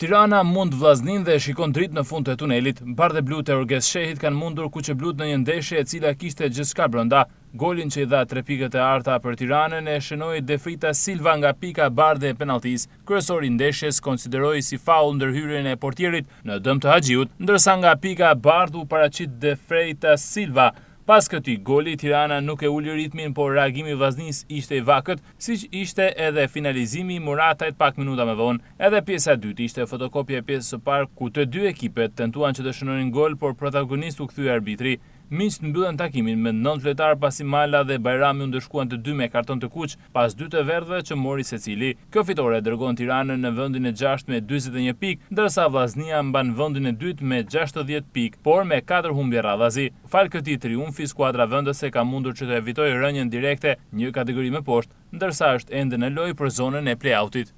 Tirana mund vllaznin dhe shikon dritë në fund të tunelit. Bardhë blu të Orges Shehit kanë mundur kuqeblut në një ndeshje e cila kishte gjithçka brenda. Golin që i dha 3 pikët e arta për Tiranën e shënoi Defrita Silva nga pika bardhë e penalltis. Kryesori i ndeshjes konsideroi si faull ndërhyrjen e portierit në dëm të Haxhiut, ndërsa nga pika bardhë u paraqit Defrita Silva. Pas këtij goli, Tirana nuk e uli ritmin, por reagimi i vllaznisë ishte i vakët, siç ishte edhe finalizimi i Muratajt pak minuta më vonë. Edhe pjesa e dytë ishte fotokopje e pjesës së parë, ku të dy ekipet tentuan që të shënonin gol, por protagonist u kthye arbitri. Miqt mbyllen takimin me 9 lojtar pasi Mala dhe Bajrami u ndëshkuan të dy me karton të kuq pas 2 të verdhëve që mori secili. Kjo fitore dërgon Tiranën në vendin e 6 me 41 pikë, ndërsa Vllaznia mban vendin e dytë me 60 pikë, por me 4 humbje radhazi. Fal këtij triumfi, skuadra vendase ka mundur që të evitojë rënien direkte një kategori më poshtë, ndërsa është ende në lojë për zonën e play-outit.